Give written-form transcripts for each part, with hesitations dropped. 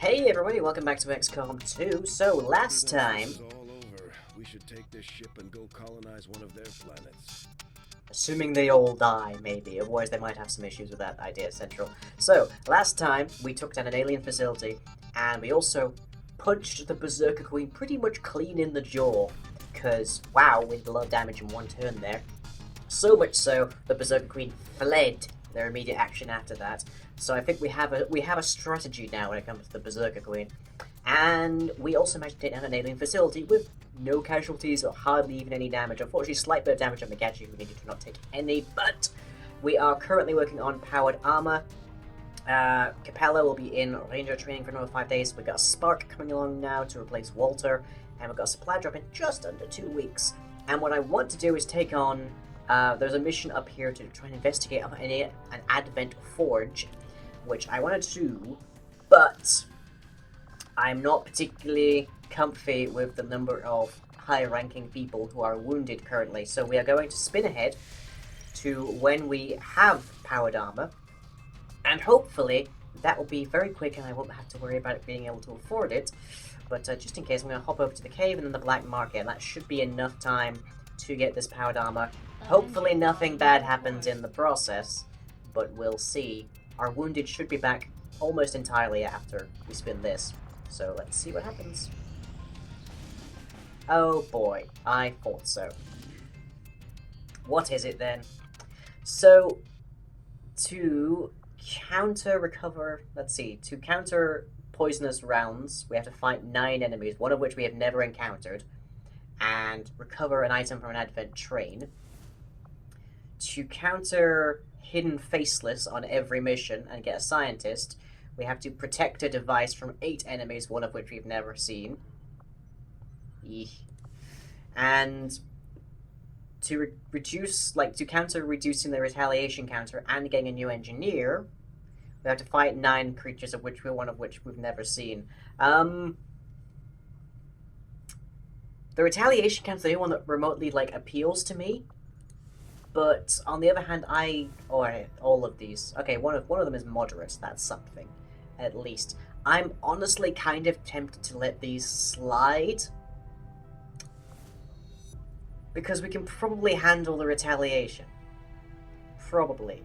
Hey everybody, welcome back to XCOM 2. So, last time... This is all over. We should take this ship and go colonize one of their planets. Assuming they all die, maybe. Otherwise, they might have some issues with that idea, Central. So, last time, we took down an alien facility, and we also punched the Berserker Queen pretty much clean in the jaw. Because, wow, we did a lot of damage in one turn there. So much so, the Berserker Queen fled their immediate action after that. So I think we have a strategy now when it comes to the Berserker Queen. And we also managed to take down an alien facility with no casualties or hardly even any damage. Unfortunately, slight bit of damage on Megachi, who needed to not take any, but we are currently working on powered armor. Capella will be in ranger training for another 5 days. We've got a Spark coming along now to replace Walter, and we've got a supply drop in just under 2 weeks. And what I want to do is take on, there's a mission up here to try and investigate an Advent Forge, which I wanted to do, but I'm not particularly comfy with the number of high-ranking people who are wounded currently, so we are going to spin ahead to when we have powered armor, and hopefully that will be very quick and I won't have to worry about it being able to afford it, but just in case, I'm going to hop over to the cave and then the black market, and that should be enough time to get this powered armor. Hopefully nothing bad happens in the process, but we'll see. Our wounded should be back almost entirely after we spin this, so let's see what happens. Oh boy, I thought so. What is it then? So, to counter poisonous rounds, we have to fight 9 enemies, one of which we have never encountered, and recover an item from an Advent train. To counter hidden faceless on every mission and get a scientist, we have to protect a device from 8 enemies, one of which we've never seen. Eek. And to counter reducing the retaliation counter and getting a new engineer, we have to fight 9 creatures, one of which we've never seen. The retaliation counter is the only one that remotely appeals to me. But on the other hand, all of these. Okay, one of them is moderate. That's something, at least. I'm honestly kind of tempted to let these slide, because we can probably handle the retaliation. Probably.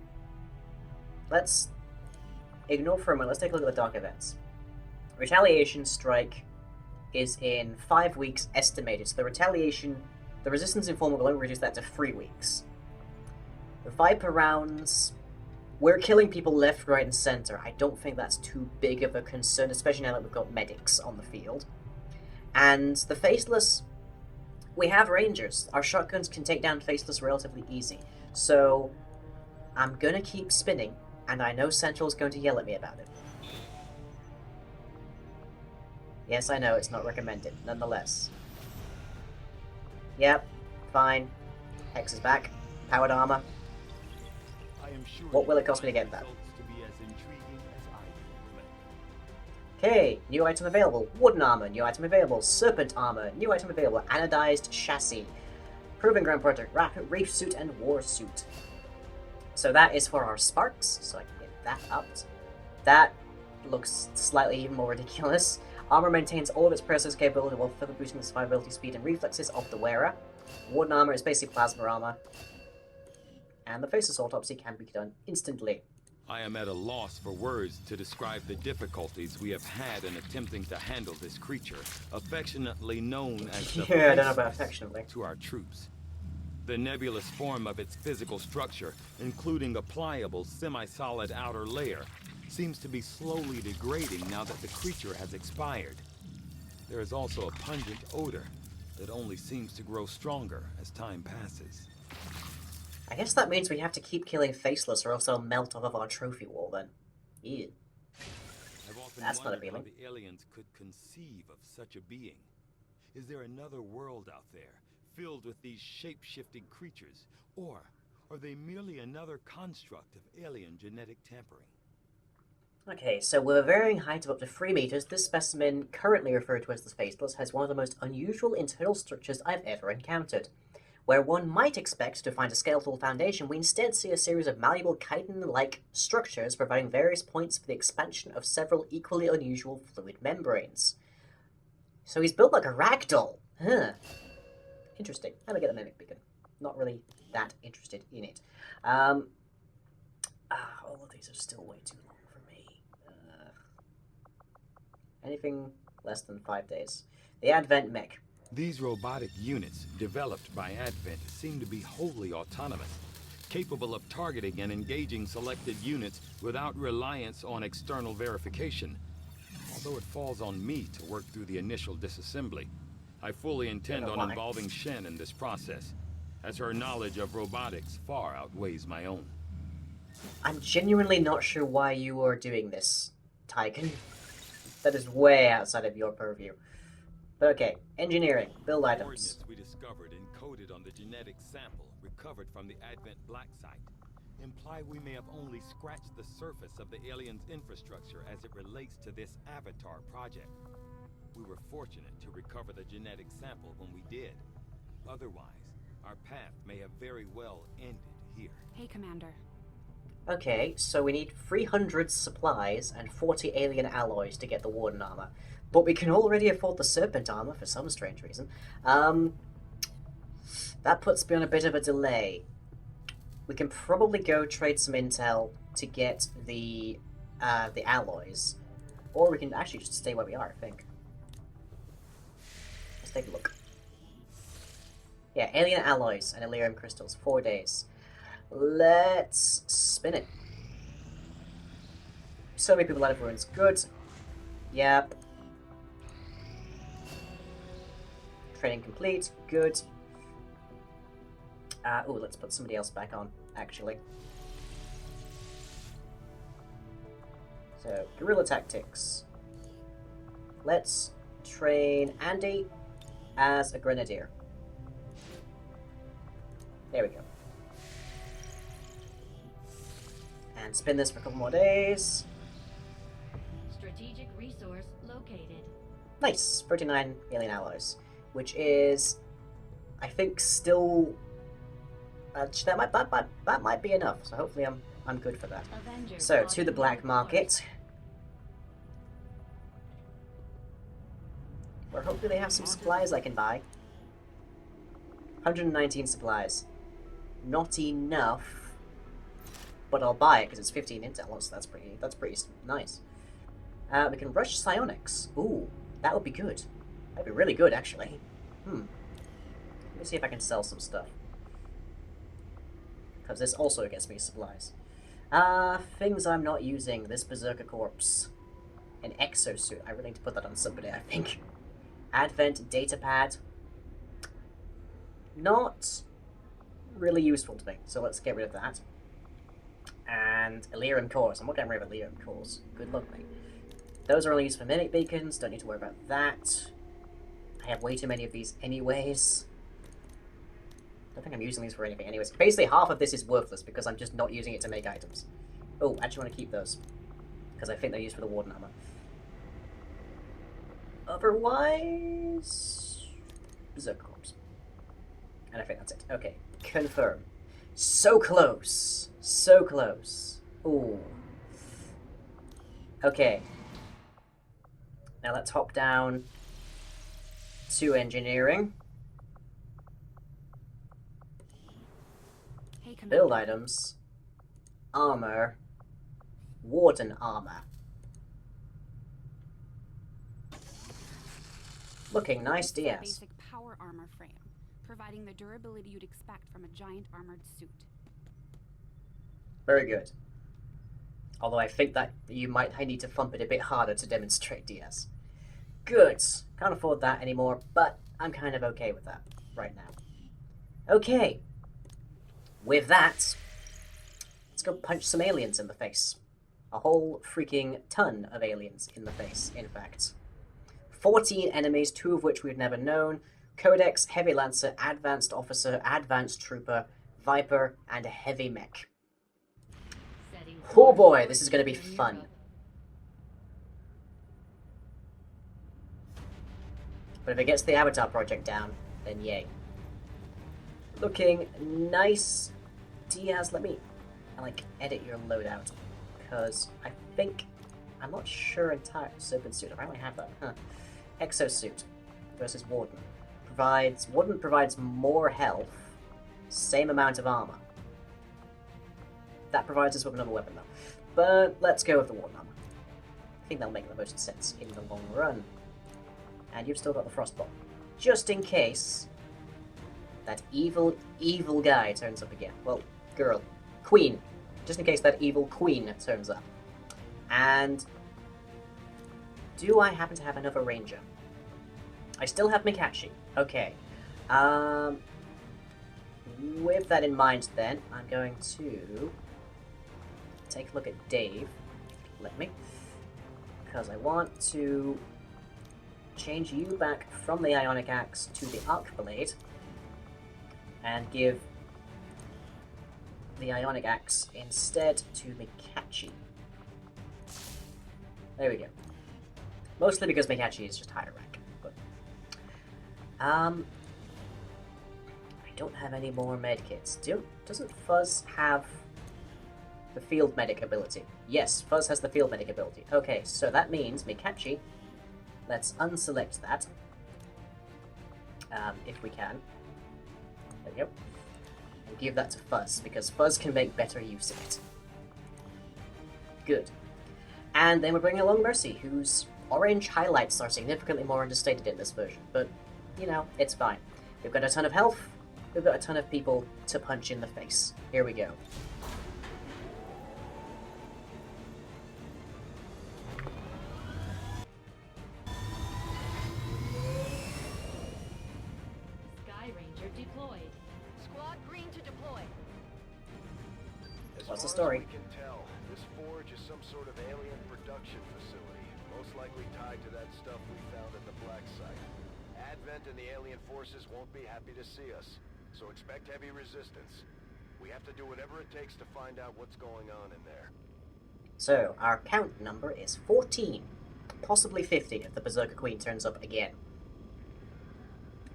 Let's ignore for a moment. Let's take a look at the dark events. Retaliation strike is in 5 weeks estimated. So the resistance informant will only reduce that to 3 weeks. The Viper rounds, we're killing people left, right, and center. I don't think that's too big of a concern, especially now that we've got medics on the field. And the Faceless, we have Rangers. Our shotguns can take down Faceless relatively easy. So, I'm gonna keep spinning, and I know Central's going to yell at me about it. Yes, I know, it's not recommended, nonetheless. Yep, fine. Hex is back. Powered armor. What will it cost me to get that? Okay, new item available. Wooden armor, new item available. Serpent armor, new item available. Anodized chassis. Proving ground project, rapid reef suit and war suit. So that is for our sparks, so I can get that up. That looks slightly even more ridiculous. Armor maintains all of its process capability while further boosting the survivability, speed, and reflexes of the wearer. Wooden armor is basically plasma armor. And the Faceless autopsy can be done instantly. I am at a loss for words to describe the difficulties we have had in attempting to handle this creature, affectionately known as the I don't know about affectionately. to our troops. The nebulous form of its physical structure, including a pliable, semi-solid outer layer, seems to be slowly degrading now that the creature has expired. There is also a pungent odor that only seems to grow stronger as time passes. I guess that means we have to keep killing Faceless or else they'll melt off of our trophy wall then. Ew. That's not appealing. How the aliens could conceive of such a being. Is there another world out there, filled with these shape-shifting creatures? Or are they merely another construct of alien genetic tampering? Okay, so with a varying height of up to 3 meters, this specimen, currently referred to as the Faceless, has one of the most unusual internal structures I've ever encountered. Where one might expect to find a skeletal foundation, we instead see a series of malleable chitin-like structures providing various points for the expansion of several equally unusual fluid membranes. So he's built like a ragdoll. Huh. Interesting. How do I get the mimic beacon? Not really that interested in it. All of these are still way too long for me. Anything less than 5 days. The Advent mech. These robotic units, developed by Advent, seem to be wholly autonomous, capable of targeting and engaging selected units without reliance on external verification. Although it falls on me to work through the initial disassembly, I fully intend on involving Shen in this process, as her knowledge of robotics far outweighs my own. I'm genuinely not sure why you are doing this, Tyken. That is way outside of your purview. But okay, engineering, build items. Coordinates we discovered encoded on the genetic sample recovered from the Advent Black site imply we may have only scratched the surface of the alien's infrastructure as it relates to this Avatar project. We were fortunate to recover the genetic sample when we did. Otherwise, our path may have very well ended here. Hey, Commander. Okay, so we need 300 supplies and 40 alien alloys to get the Warden armor. But we can already afford the Serpent armor for some strange reason. That puts me on a bit of a delay. We can probably go trade some intel to get the alloys. Or we can actually just stay where we are, I think. Let's take a look. Yeah, alien alloys and Elerium crystals, 4 days. Let's spin it. So many people out of ruins. Good. Yep. Training complete. Good. Ooh, let's put somebody else back on, actually. So, guerrilla tactics. Let's train Andy as a grenadier. There we go. And spin this for a couple more days. Strategic resource located. Nice, 39 alien alloys, which is, I think, still. That might be enough. So hopefully I'm good for that. Avengers So to the black market, where hopefully they have some supplies I can buy. 119 supplies, not enough. But I'll buy it because it's 15 intel, so that's pretty nice. We can rush psionics. Ooh, that would be good. That'd be really good, actually. Let me see if I can sell some stuff. Because this also gets me supplies. Things I'm not using. This Berserker Corpse. An exosuit. I really need to put that on somebody, I think. Advent Datapad. Not really useful to me, so let's get rid of that. And Elerium cores. I'm not getting rid of Elerium cores. Good luck, mate. Those are only used for mimic beacons. Don't need to worry about that. I have way too many of these anyways. I don't think I'm using these for anything anyways. Basically, half of this is worthless because I'm just not using it to make items. Oh, I actually want to keep those. Because I think they're used for the Warden armor. Otherwise... Berserker Corpse. And I think that's it. Okay, confirm. So close. So close. Ooh. Okay. Now let's hop down to engineering. Hey, Commander. Build items. Armor. Warden armor. Looking nice, It's a DS. basic power armor frame, providing the durability you'd expect from a giant armored suit. Very good. Although I think that I need to thump it a bit harder to demonstrate DS. Good. Can't afford that anymore, but I'm kind of okay with that right now. Okay. With that, let's go punch some aliens in the face. A whole freaking ton of aliens in the face, in fact. 14 enemies, 2 of which we've never known. Codex, Heavy Lancer, Advanced Officer, Advanced Trooper, Viper, and a Heavy Mech. Oh boy, this is going to be fun. But if it gets the Avatar project down, then yay. Looking nice. Diaz, let me like edit your loadout because I think I'm not sure entirely. Serpent suit. I only have that. Huh. Exosuit versus Warden. Warden provides more health, same amount of armor. That provides us with another weapon though. But let's go with the Warden armor. I think that'll make the most sense in the long run. And you've still got the frostball. Just in case that evil guy turns up again. Well, girl. Queen. Just in case that evil queen turns up. And do I happen to have another ranger? I still have Mikachi. Okay. With that in mind then, I'm going to take a look at Dave. Let me. Because I want to change you back from the Ionic Axe to the Arc Blade and give the Ionic Axe instead to Mikachi. There we go. Mostly because Mikachi is just higher rank. But I don't have any more medkits. Doesn't Fuzz have the field medic ability? Yes, Fuzz has the field medic ability. Okay, so that means Mikachi. Let's unselect that. If we can. There we go. And give that to Fuzz, because Fuzz can make better use of it. Good. And then we're bringing along Mercy, whose orange highlights are significantly more understated in this version. But, you know, it's fine. We've got a ton of health. We've got a ton of people to punch in the face. Here we go. What's the story? We can tell, this forge is some sort of alien production facility, most likely tied to that stuff we found at the Black Site. Advent and the alien forces won't be happy to see us, so expect heavy resistance. We have to do whatever it takes to find out what's going on in there. So, our count number is 14. Possibly 15 if the Berserker Queen turns up again.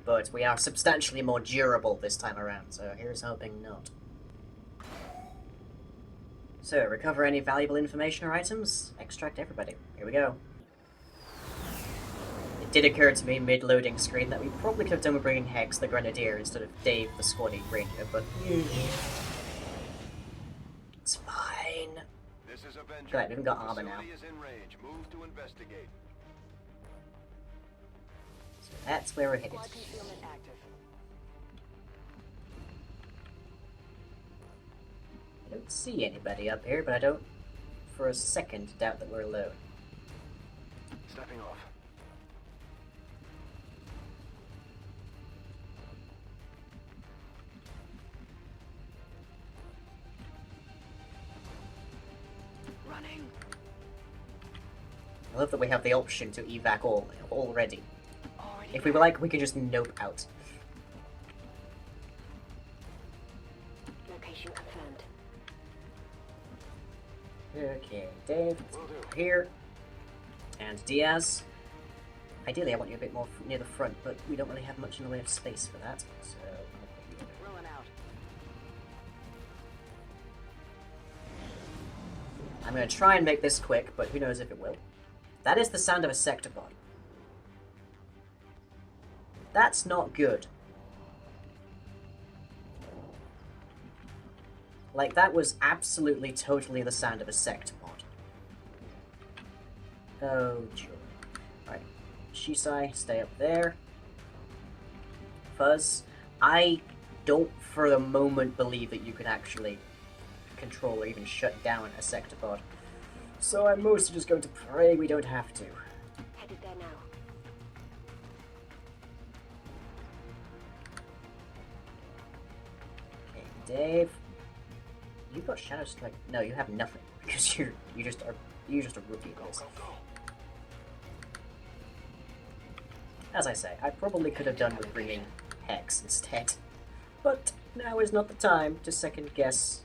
But we are substantially more durable this time around, so here's hoping not. So, recover any valuable information or items, extract everybody. Here we go. It did occur to me mid-loading screen that we probably could have done with bringing Hex the Grenadier instead of Dave the Squaddy Ranger, but it's fine. This is Avenger. Good, we haven't got armor now. Facility is in range. Move to investigate. So that's where we're headed. Squad concealment active. I don't see anybody up here, but I don't for a second doubt that we're alone. Stepping off. Running. I love that we have the option to evac already. If we were like, we could just nope out. Location confirmed. Okay, Dave, here. And Diaz. Ideally, I want you a bit more near the front, but we don't really have much in the way of space for that, so I'll put you there. Rolling out. I'm going to try and make this quick, but who knows if it will. That is the sound of a sectopod. That's not good. Like, that was absolutely, totally the sound of a sectopod. Oh, joy. Right. Shisai, stay up there. Fuzz, I don't for the moment believe that you could actually control or even shut down a sectopod. So I'm mostly just going to pray we don't have to. Headed there now. Okay, Dave. You've got Shadow Strike. No, you have nothing because you're just a rookie at this. As I say, I probably could have done with bringing Hex instead, but now is not the time to second guess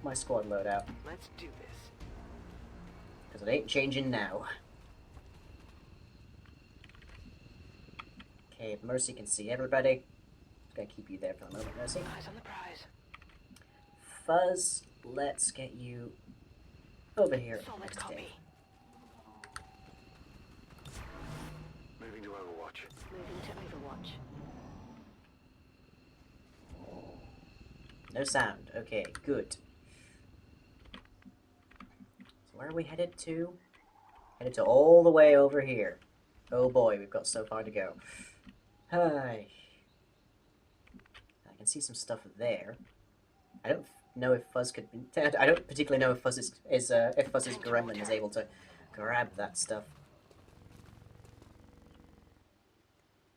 my squad loadout Let's do this. because it ain't changing now. Okay, Mercy can see everybody. Just gonna keep you there for a moment, Mercy. Eyes on the prize. Fuzz, let's get you over here. Solid next to copy. Dave. Moving to Overwatch. Moving to Overwatch. No sound. Okay, good. So where are we headed to? Headed to all the way over here. Oh boy, we've got so far to go. Hi. I can see some stuff there. I don't know if Fuzz could. I don't particularly know if Fuzz's gremlin is able to grab that stuff.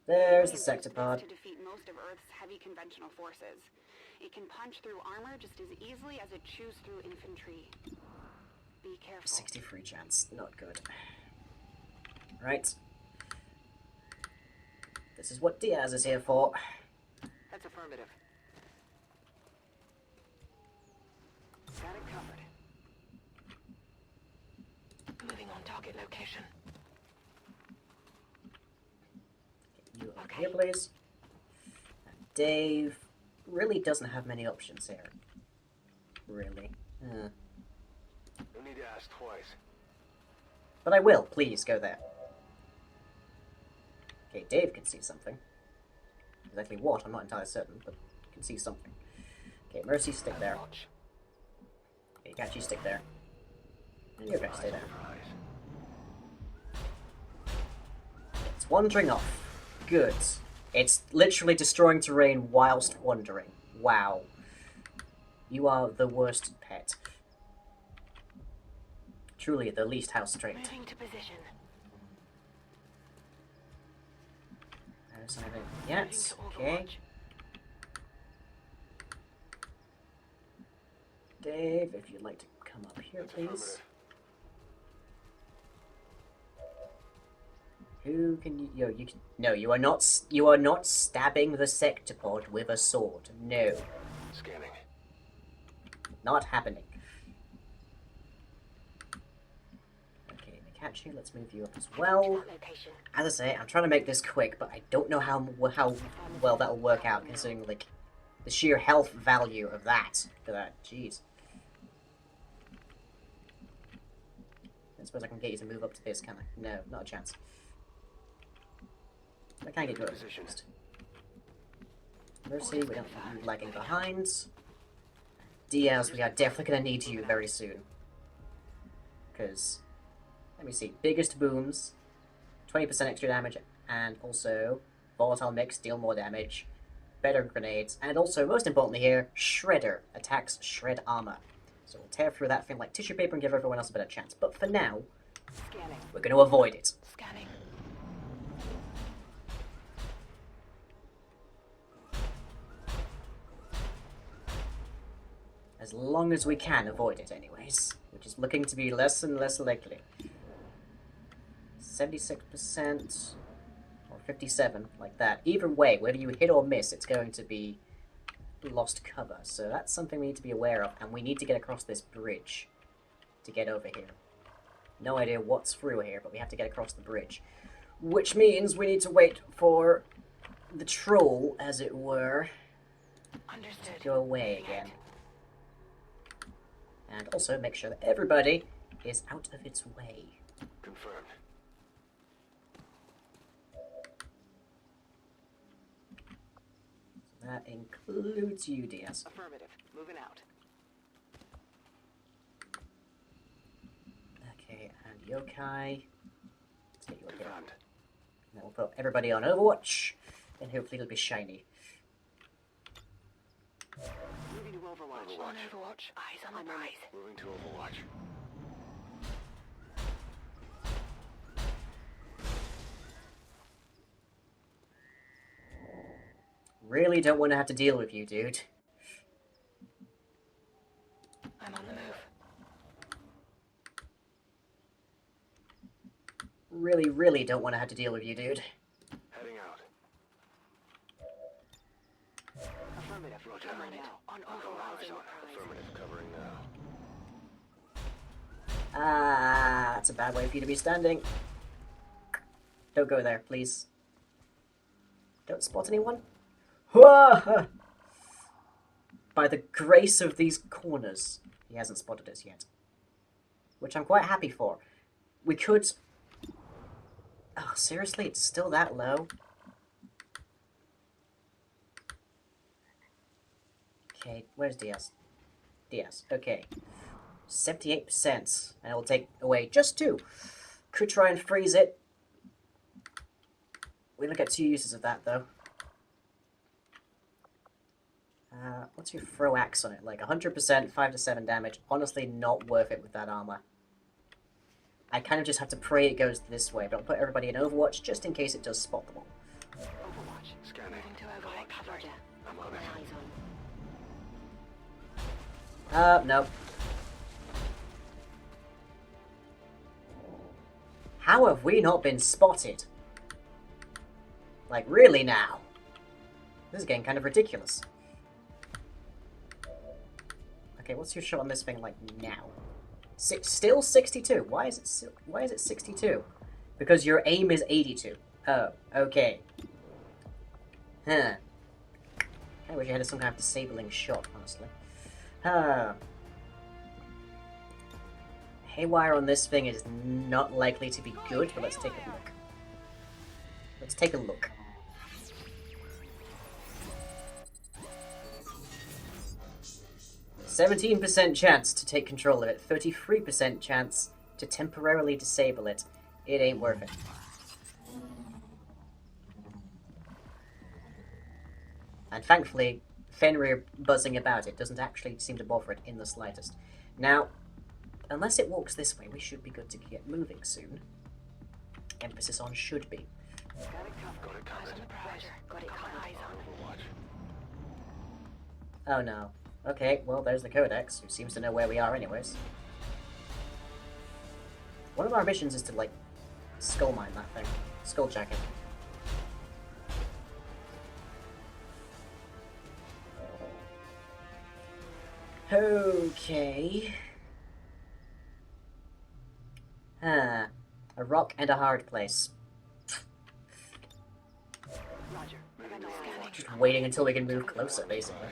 There's the sector pod. To defeat most of Earth's heavy conventional forces. It can punch through armor just as easily as it chews through infantry. Be careful. 63 chance, not good. Right. This is what Diaz is here for. That's affirmative. Got it covered. Moving on target location. You over here, please. Dave really doesn't have many options here. Really. No need to ask twice. But I will. Please, go there. Okay, Dave can see something. Exactly what, I'm not entirely certain, but can see something. Okay, Mercy, stick there. Watch. Okay, Gachi, stick there. And you're gonna stay there. It's wandering off. Good. It's literally destroying terrain whilst wandering. Wow. You are the worst pet. Truly the least house trained. Moving to position. There's anything Moving yet. to Okay. Overwatch. Dave, if you'd like to come up here, That's please. affirmative. Who can you? Yo, you can. No, you are not. You are not stabbing the sectopod with a sword. No, Scanning. not happening. Okay, Mikachi, let's move you up as well. That location. As I say, I'm trying to make this quick, but I don't know how well that'll work out, considering like the sheer health value of that. For that, jeez. I suppose I can get you to move up to this, can I? No, not a chance. I can't get you up Position. first. Mercy, we don't want you lagging behind. Diaz, we are definitely going to need you very soon. Because, let me see, biggest booms, 20% extra damage, and also volatile mix, deal more damage, better grenades, and also, most importantly here, Shredder attacks shred armor. So we'll tear through that thing like tissue paper and give everyone else a better chance. But for now, Scanning. we're going to avoid it. Scanning. As long as we can avoid it anyways, which is looking to be less and less likely. 76% or 57, like that. Either way, whether you hit or miss, it's going to be lost cover. So that's something we need to be aware of, and we need to get across this bridge to get over here. No idea what's through here, but we have to get across the bridge. Which means we need to wait for the troll, as it were, Understood. to go away again. And also make sure that everybody is out of its way. Confirmed. So that includes you, Diaz. Affirmative. Moving out. Okay, and Yokai. Let's get you up here. Confirmed. And then we'll put everybody on Overwatch, and hopefully it'll be shiny. Moving to Overwatch. Overwatch. On Overwatch. Eyes on the prize. Moving to Overwatch. Really don't want to have to deal with you, dude. I'm on the move. Really don't want to have to deal with you, dude. Heading out. Affirmative. Roger. Covering now. On Overwatch. Eyes on it. Affirmative. Covering now. Ah, that's a bad way for you to be standing. Don't go there, please. Don't spot anyone? Whoa! By the grace of these corners. He hasn't spotted us yet. Which I'm quite happy for. We could... Oh, seriously? It's still that low? Okay, where's DS? DS, okay. 78%. And it will take away just 2. Could try and freeze it. We don't get 2 uses of that, though. What's your throw axe on it? Like 100%, 5 to 7 damage. Honestly, not worth it with that armor. I kind of just have to pray it goes this way, but I'll put everybody in Overwatch just in case it does spot them all. Overwatch. Scanning. Moving to Overwatch. Roger. I'm on My it. eyes on. No. How have we not been spotted? Like, really now? This is getting kind of ridiculous. Okay, what's your shot on this thing like now? Still 62. Why is it 62? Because your aim is 82. Oh, okay. Huh. I wish you had some kind of disabling shot, honestly. Haywire on this thing is not likely to be good, but let's take a look. Let's take a look. %17% chance to take control of it, 33% chance to temporarily disable it. It ain't worth it. And thankfully, Fenrir buzzing about it doesn't actually seem to bother it in the slightest. Now, unless it walks this way, we should be good to get moving soon. Emphasis on should be. Got it covered. Eyes on the prize. Got it covered. Eyes on. Overwatch. Oh no. Okay, well, there's the Codex, who seems to know where we are anyways. One of our missions is to, like, skull mine that thing. Skull jacket. Okay. A rock and a hard place. Roger. I got no scanning. Just waiting until we can move closer, basically.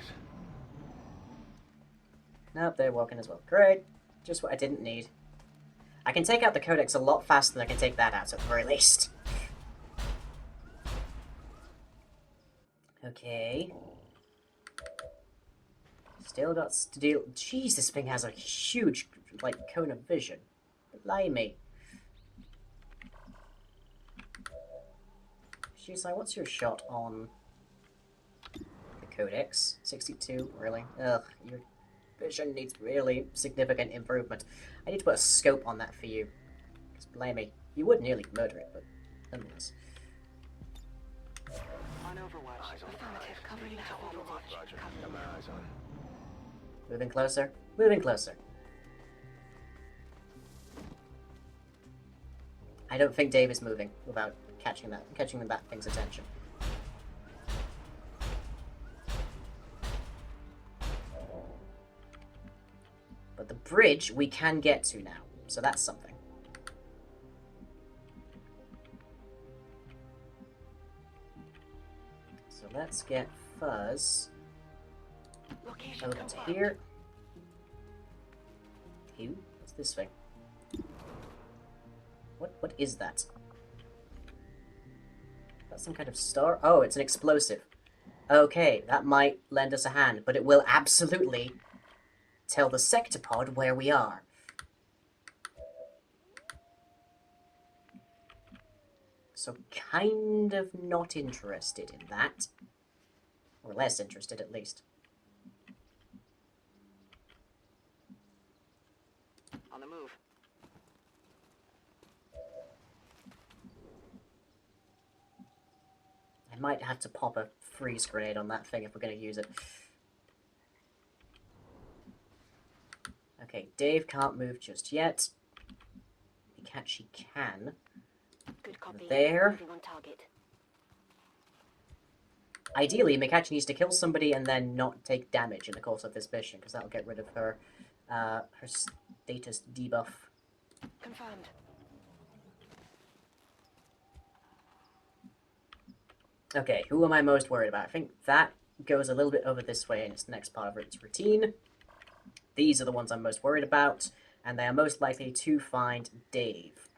Nope, they're walking as well. Great. Just what I didn't need. I can take out the Codex a lot faster than I can take that out, at the very least. Okay. Still got to deal... Jeez, this thing has a huge, like, cone of vision. Blimey. She's like, what's your shot on the Codex? 62, really? Ugh, your vision needs really significant improvement. I need to put a scope on that for you. Because blimey, you would nearly murder it, but nonetheless. On Overwatch. Affirmative. Covering now. Overwatch. Roger. Got my eyes on. Moving closer. Moving closer. I don't think Dave is moving without catching that thing's attention. But the bridge we can get to now, so that's something. So let's get Fuzz Location over to confirmed. here. Ew, what's this thing? What is that? That's some kind of star? Oh, it's an explosive. Okay, that might lend us a hand, but it will absolutely tell the sectopod where we are. So kind of not interested in that. Or less interested, at least. On the move. I might have to pop a freeze grenade on that thing if we're going to use it. Okay, Dave can't move just yet. Mikachi can. Good copy. There. Moving on target. Ideally, Mikachi needs to kill somebody and then not take damage in the course of this mission, because that'll get rid of her, her status debuff. Confirmed. Okay, who am I most worried about? I think that goes a little bit over this way and it's the next part of its routine. These are the ones I'm most worried about, and they are most likely to find Dave.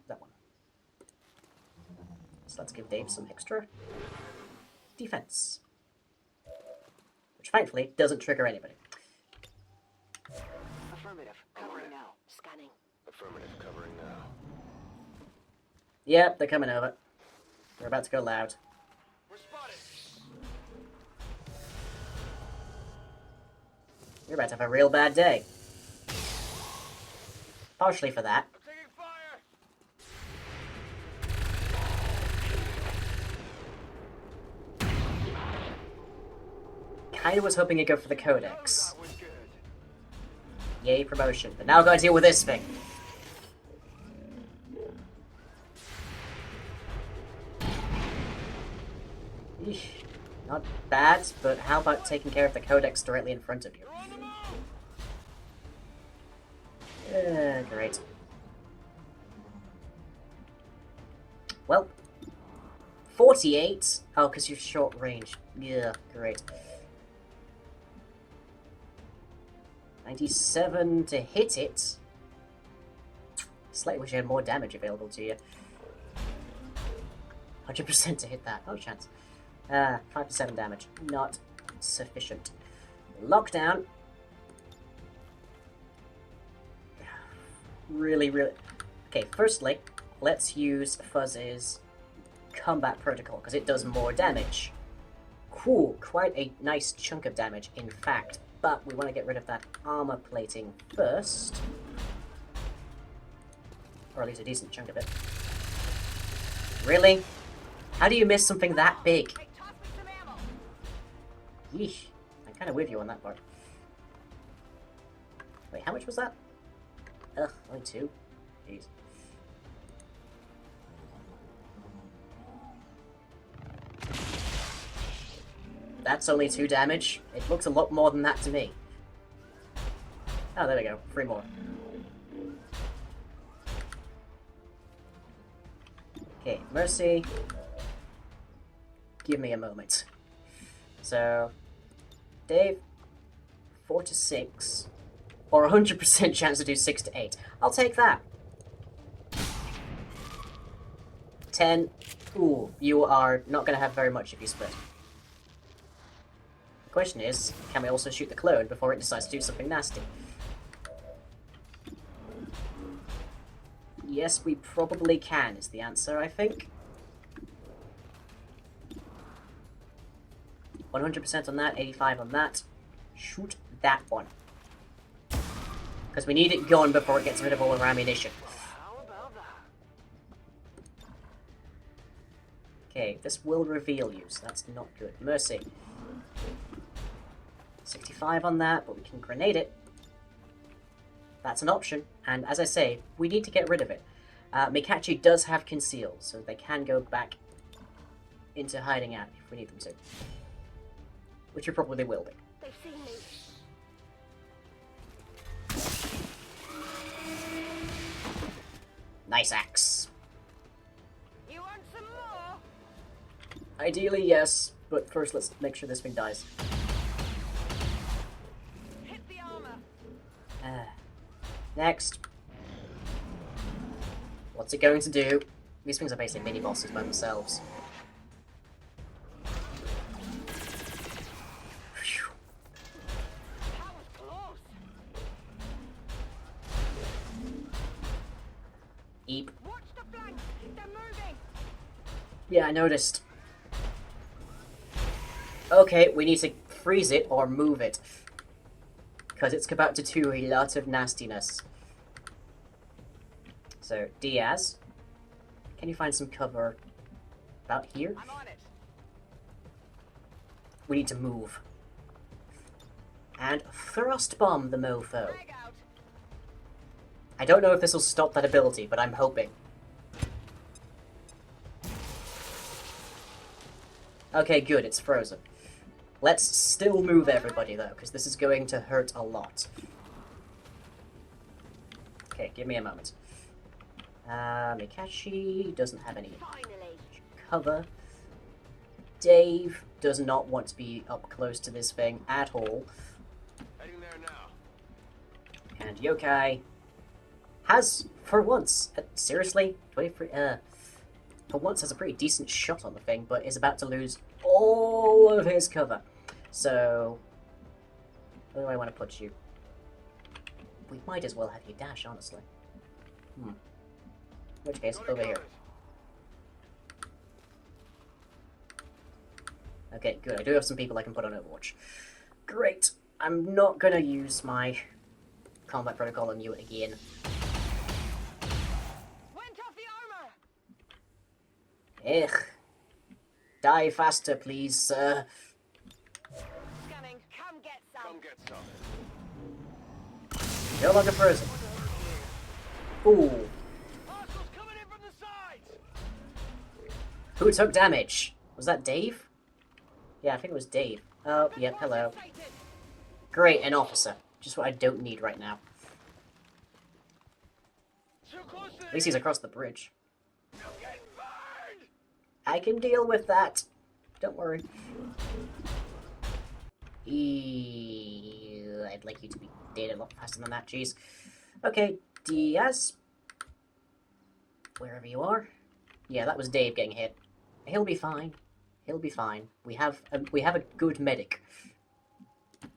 That one. So let's give Dave some extra defense. Which thankfully doesn't trigger anybody. Affirmative. Covering now. Scanning. Affirmative, covering now. Yep, they're coming over. They're about to go loud. We're spotted! You're about to have a real bad day. Partially for that. I'm taking fire! Kinda was hoping you'd go for the Codex. That was good. Yay, promotion. But now I've got to deal with this thing. Eesh. Not bad, but how about taking care of the Codex directly in front of you? You're on the move! Great. Well, 48. Oh, because you're short range. Yeah, great. 97 to hit it. Slightly wish you had more damage available to you. 100% to hit that. No chance. 5 to 7 damage. Not sufficient. Lockdown. Really. Okay, firstly, let's use Fuzz's combat protocol, because it does more damage. Cool, quite a nice chunk of damage, in fact. But we want to get rid of that armor plating first. Or at least a decent chunk of it. Really? How do you miss something that big? Hey, toss me some ammo. Yeesh. I'm kind of with you on that part. Wait, how much was that? Ugh, only 2. Jeez. That's only 2 damage. It looks a lot more than that to me. Oh, there we go. 3 more. Okay, Mercy. Give me a moment. So, Dave, 4 to 6. Or 100% chance to do 6 to 8. I'll take that. 10. Ooh, you are not going to have very much if you split. The question is, can we also shoot the clone before it decides to do something nasty? Yes, we probably can, is the answer, I think. 100% on that, 85 on that. Shoot that one. Because we need it gone before it gets rid of all of our ammunition. How about that? Okay, this will reveal you, so that's not good. Mercy. 65 on that, but we can grenade it. That's an option, and as I say, we need to get rid of it. Mikachi does have conceal, so they can go back into hiding out if we need them to. Which you probably will be. They've seen me. Nice axe. You want some more? Ideally, yes, but first let's make sure this thing dies. Hit the armor. Next. What's it going to do? These things are basically mini-bosses by themselves. Phew. That was close. Eep. Watch the flanks. They're moving. Yeah, I noticed. Okay, we need to freeze it or move it. Because it's about to do a lot of nastiness. So, Diaz, can you find some cover about here? I'm on it. We need to move. And thrust bomb the mofo. Frag out. I don't know if this will stop that ability, but I'm hoping. Okay, good, it's frozen. Let's still move everybody, though, because this is going to hurt a lot. Okay, give me a moment. Mikashi doesn't have any Finally. cover. Dave does not want to be up close to this thing at all. Heading there now. And Yokai has, for once, seriously, 23, for once has a pretty decent shot on the thing, but is about to lose all of his cover. So, where do I want to put you? We might as well have you dash, honestly. In which case, over here. Okay, good. I do have some people I can put on Overwatch. Great. I'm not gonna use my combat protocol on you again. Went off the armor. Ugh. Die faster, please, sir. Scanning. Come get some. Come get some. No longer frozen. Ooh. Hostiles coming in from the sides. Who took damage? Was that Dave? Yeah, I think it was Dave. Oh, yep, hello. Great, an officer. Just what I don't need right now. Too close to At least he's across the bridge. You're getting burned. I can deal with that. Don't worry. I'd like you to be dead a lot faster than that, jeez. Okay, Diaz. Wherever you are. Yeah, that was Dave getting hit. He'll be fine. He'll be fine. We have a good medic.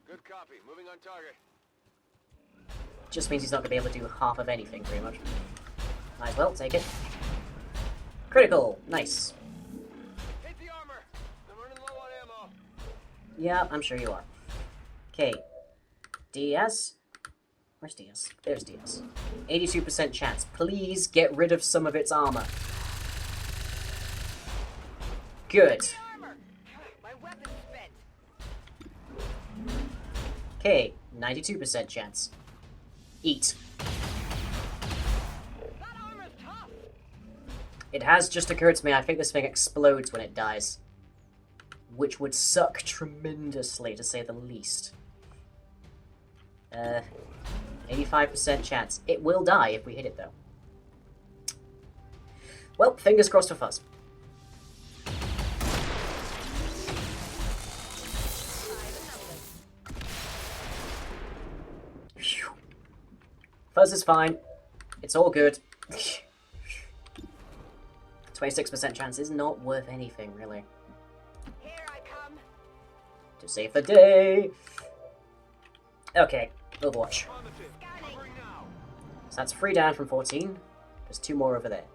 Good copy. Moving on target. Just means he's not gonna be able to do half of anything, pretty much. Might as well take it. Critical, nice. Hit the armor. I'm running low on ammo. Yeah, I'm sure you are. Okay, Diaz. Where's Diaz? There's Diaz. 82% chance. Please get rid of some of its armor. Good. Armor. My weapon's spent. Okay, 92% chance. Eat. That armor's tough. It has just occurred to me, I think this thing explodes when it dies. Which would suck tremendously, to say the least. 85% chance. It will die if we hit it, though. Well, fingers crossed for Fuzz. Phew. Fuzz is fine. It's all good. 26% chance is not worth anything, really. Here I come. To save the day! Okay, Overwatch. Positive. Covering now. So that's 3 down from 14. There's 2 more over there.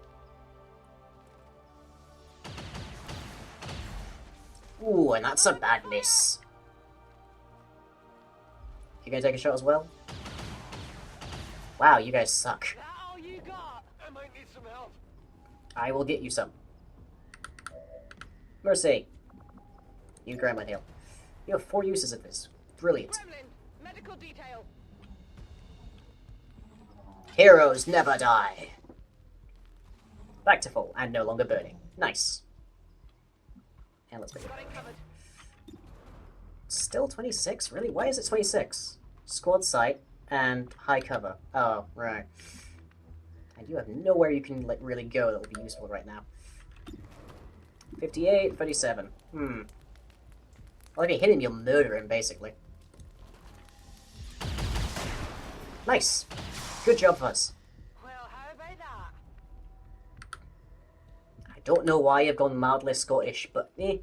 Ooh, and that's a bad miss. You gonna take a shot as well? Wow, you guys suck. That all you got? I might need some help. I will get you some. Mercy. You grab my heal. You have 4 uses of this. Brilliant. Gremlin. Medical detail. Heroes never die. Back to full and no longer burning. Nice. And let's begin. Got it covered. Still 26? Really? Why is it 26? Squad sight and high cover. Oh, right. And you have nowhere you can really go that will be useful right now. 58, 37. Well, if you hit him, you'll murder him, basically. Nice. Good job, Fuzz. Well, how about that? I don't know why I've gone mildly Scottish, but Dealt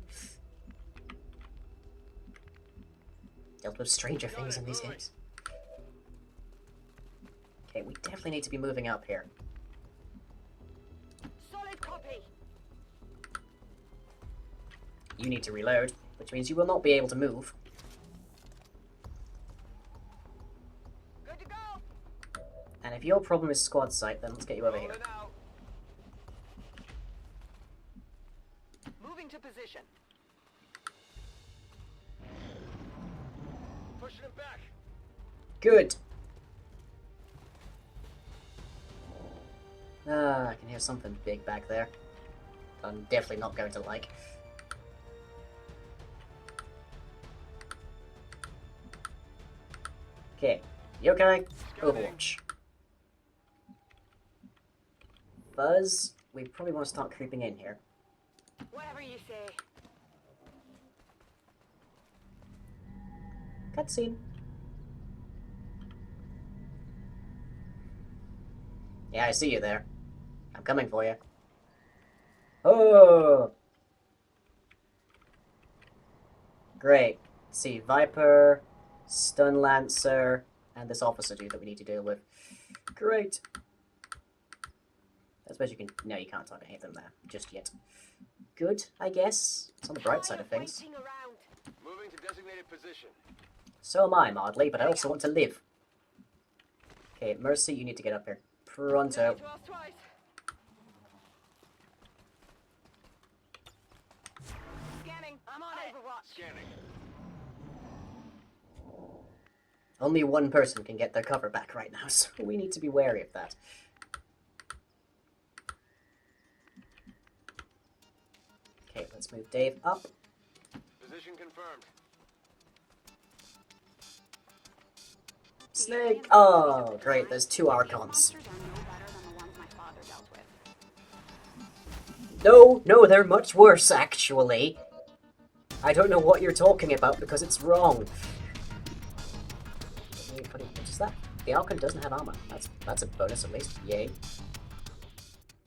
with stranger things in these games. Okay, we definitely need to be moving up here. Solid copy. You need to reload, which means you will not be able to move. Good to go. And if your problem is squad sight, then let's get you over here. Rolling out. Moving to position. Pushing it back. Good. I can hear something big back there. I'm definitely not going to like. Okay, Yokai, Overwatch. Buzz, we probably want to start creeping in here. Whatever you say. Cutscene. Yeah, I see you there. I'm coming for you. Oh! Great. Let's see, Viper, Stun Lancer, and this officer dude that we need to deal with. Great. I suppose you can... No, you can't talk to any of them there. Just yet. Good, I guess. It's on the bright side of things. Moving to designated position. So am I, Mardley, but I also want to live. Okay, Mercy, you need to get up here. Pronto. Scanning. I'm on Overwatch. Scanning. Only one person can get their cover back right now, so we need to be wary of that. Okay, let's move Dave up. Position confirmed. Snake! Oh, great, there's 2 Archons. Monsters are no better than the ones my father dealt with. No, they're much worse, actually. I don't know what you're talking about because it's wrong. What is that? The Archon doesn't have armor. That's a bonus at least. Yay.